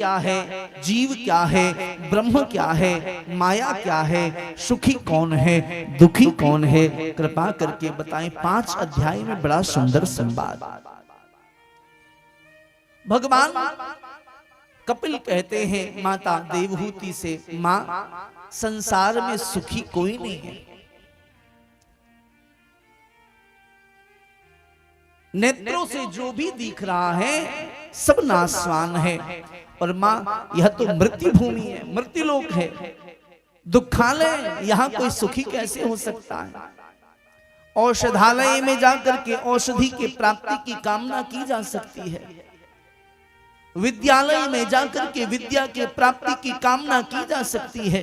क्या है, जीव क्या है, ब्रह्म क्या है, माया क्या है, सुखी कौन है, दुखी कौन है, कृपा करके बताएं। 5 अध्याय में बड़ा सुंदर संवाद। भगवान कपिल कहते हैं माता देवहूति से, मां संसार में सुखी कोई नहीं है, नेत्रों से जो भी दिख रहा है सब नाशवान है, और मां यह तो मृत्यु भूमि है, मृत्युलोक है, दुखालय, यहां कोई सुखी कैसे हो सकता है। औषधालय में जाकर के औषधि के प्राप्ति की कामना की जा सकती है, विद्यालय में जाकर के विद्या के प्राप्ति की कामना की जा सकती है,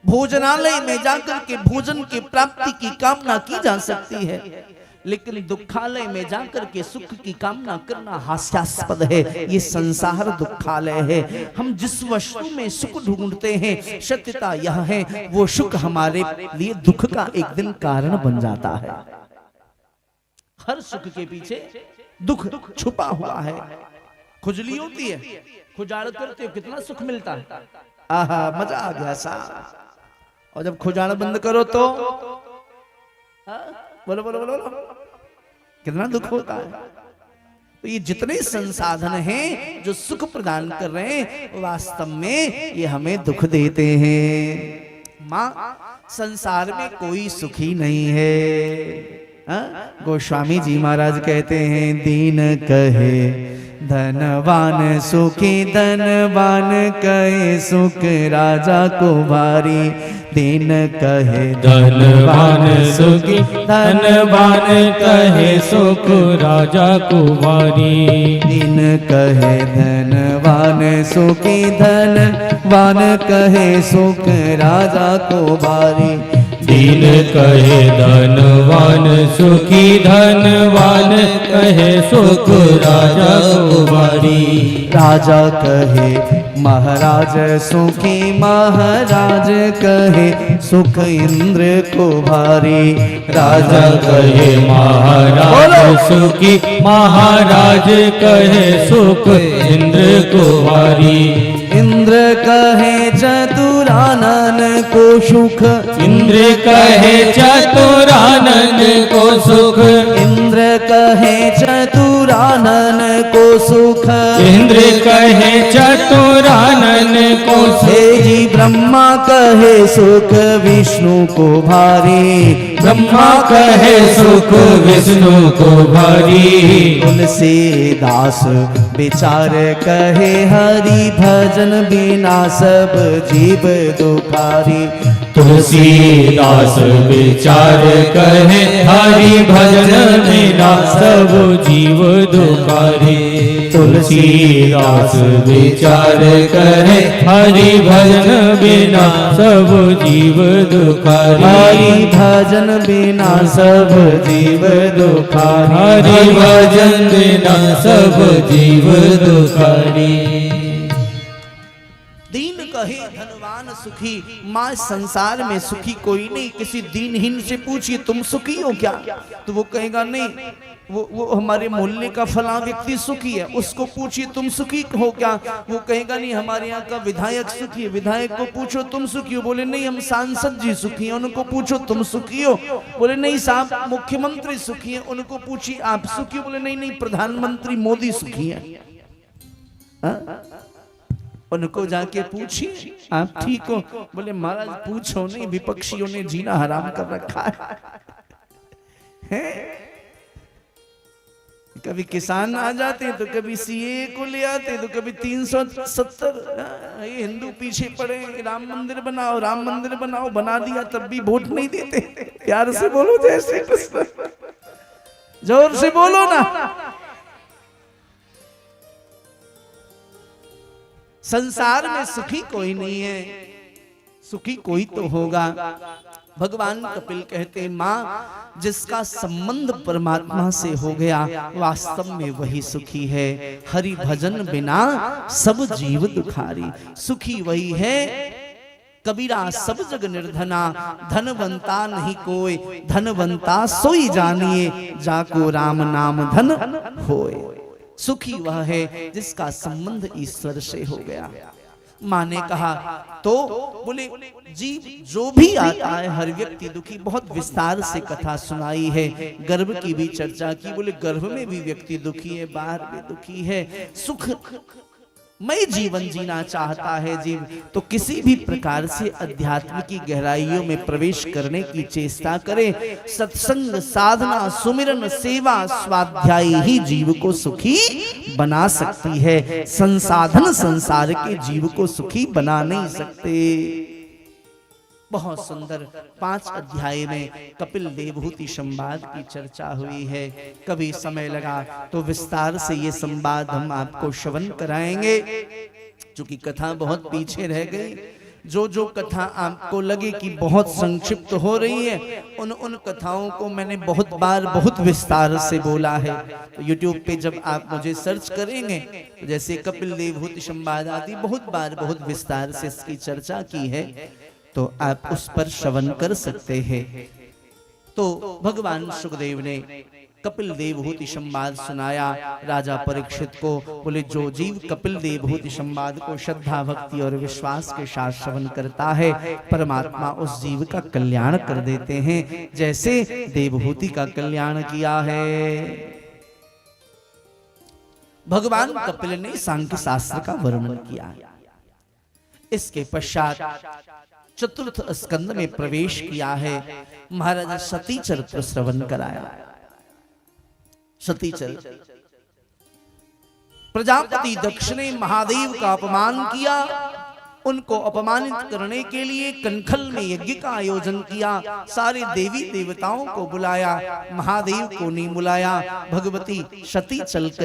भोजनालय में जाकर के भोजन की प्राप्ति की कामना की जा सकती है, लेकिन दुखालय में जाकर के सुख की कामना करना हास्यास्पद है। ये संसार दुखालय है। हम जिस वस्तु में सुख ढूंढते हैं, सत्यता यह है वो सुख हमारे लिए दुख का एक दिन कारण बन जाता है। हर सुख के पीछे दुख छुपा हुआ है। खुजली होती है, खुजाड़ करते हो कितना सुख मिलता है, आहा मजा आ गया सा। और जब खुजाड़ बंद करो तो बोलो बोलो बोलो कितना दुख होता है। तो ये जितने संसाधन हैं जो सुख प्रदान कर रहे हैं, वास्तव में ये हमें दुख देते हैं। मां संसार में कोई सुखी नहीं है। गोस्वामी जी महाराज कहते हैं, दीन कहे धनवान सुखी, धनवान कहे सुख राजा को भारी। दीन कहे धनवान सुखी, धनवान कहे सुख राजा को भारी। दीन कहे धनवान सुखी, धनवान कहे सुख राजा को भारी। दीन कहे धनवान सुखी, धनवान कहे सुख राजा को भारी। राजा कहे महाराज सुखी, महाराज कहे सुख इंद्र को भारी। राजा कहे महाराज सुखी, महाराज कहे सुख इंद्र को भारी। इंद्र कहे चतुरानन को सुख, इंद्र कहे चतुरानन को सुख। इंद्र कहे चतुरानन को सुख। इंद्र कहे चतुरानन को सुख। जी ब्रह्मा कहे सुख विष्णु को भारी। ब्रह्मा कहे सुख विष्णु को भारी। तुलसीदास विचार कहे हरि भजन बिना सब जीव दुखारी। तुलसीदास विचार कहे हरि भजन बिना सब जीव दुखारी। तुलसीदास विचार कहे हरि भजन बिना सब जीव दुखारी। हरि भजन बिना सब जीव दुखारी। हरि भजन बिना सब जीव दुखारी। दीन कहे धनवान सुखी, मां संसार में सुखी कोई नहीं। किसी दीनहीन से पूछिए तुम सुखी हो क्या, तो वो कहेगा नहीं, वो हमारे मोहल्ले का फला व्यक्ति सुखी है। उसको पूछिए तुम सुखी हो क्या, वो कहेगा नहीं हमारे यहाँ का विधायक सुखी है। विधायक को पूछो तुम सुखी हो, बोले नहीं हम सांसद जी सुखी हैं। उनको पूछो तुम सुखी हो, बोले नहीं साहब मुख्यमंत्री सुखी है। उनको पूछिए आप सुखी हो, बोले नहीं नहीं प्रधानमंत्री मोदी सुखी है। उनको जाके पूछिए आप ठीक हो, बोले महाराज पूछो नहीं, विपक्षियों ने जीना हराम कर रखा है। कभी किसान आ जाते तो कभी सीए को ले आते, तो कभी 370। ये हिंदू पीछे पड़े, राम मंदिर बनाओ, राम मंदिर बनाओ, बना दिया तब भी वोट नहीं देते। प्यार से बोलो जय श्री कृष्ण, जोर से बोलो ना। संसार में सुखी कोई नहीं है, सुखी कोई तो होगा। भगवान कपिल कहते हैं, मां जिसका संबंध परमात्मा से हो गया वास्तव में वही सुखी है। हरि भजन बिना सब जीव दुखारी। सुखी वही है कबीरा सब जग निर्धना, धनवंता नहीं कोई, धनवंता सोई जानिए, जाको राम नाम धन होए। सुखी वह है जिसका संबंध ईश्वर से हो गया। माँ ने कहा तो बोले जीव जो भी आता है हर व्यक्ति दुखी। बहुत विस्तार से कथा सुनाई है, गर्भ की भी चर्चा की। बोले गर्भ में भी व्यक्ति दुखी है, बाहर भी दुखी है। सुख मय जीवन जीना चाहता है जीव तो किसी भी प्रकार से अध्यात्म की गहराइयों में प्रवेश करने की चेष्टा करे। सत्संग, साधना, सुमिरन, सेवा, स्वाध्याय ही जीव को सुखी बना सकती है। संसाधन संसार के जीव को सुखी बना नहीं सकते। बहुत सुंदर 5 अध्याय में कपिल देवहूति संवाद की चर्चा हुई है। कभी समय लगा तो विस्तार से ये संवाद हम आपको श्रवण कराएंगे, क्योंकि कथा बहुत पीछे रह गई। जो कथा आपको लगे कि बहुत संक्षिप्त हो रही है, उन कथाओं को मैंने बहुत बार बहुत विस्तार से बोला है। तो YouTube पे जब आप मुझे सर्च करेंगे तो जैसे कपिल देवहूति संवाद आदि बहुत बार बहुत विस्तार से इसकी चर्चा की है, तो आप उस पर श्रवण कर सकते हैं। तो भगवान सुखदेव ने कपिल देवहूति संवाद सुनाया राजा परीक्षित को। बोले जो जीव कपिल देवहूति संवाद को श्रद्धा, भक्ति और विश्वास के साथ श्रवण करता है, परमात्मा उस जीव का कल्याण कर देते हैं, जैसे देवहूति का कल्याण किया है। भगवान कपिल ने सांख्य शास्त्र का वर्णन किया। इसके पश्चात चतुर्थ स्कंद में प्रवेश किया है। महाराज सती चरित्र श्रवण कराया। सती चरित्र, प्रजापति दक्ष ने महादेव का अपमान किया। उनको अपमानित करने के लिए कनखल में यज्ञ का आयोजन किया। सारे देवी देवताओं को बुलाया, महादेव को नहीं बुलाया। भगवती सती चलकर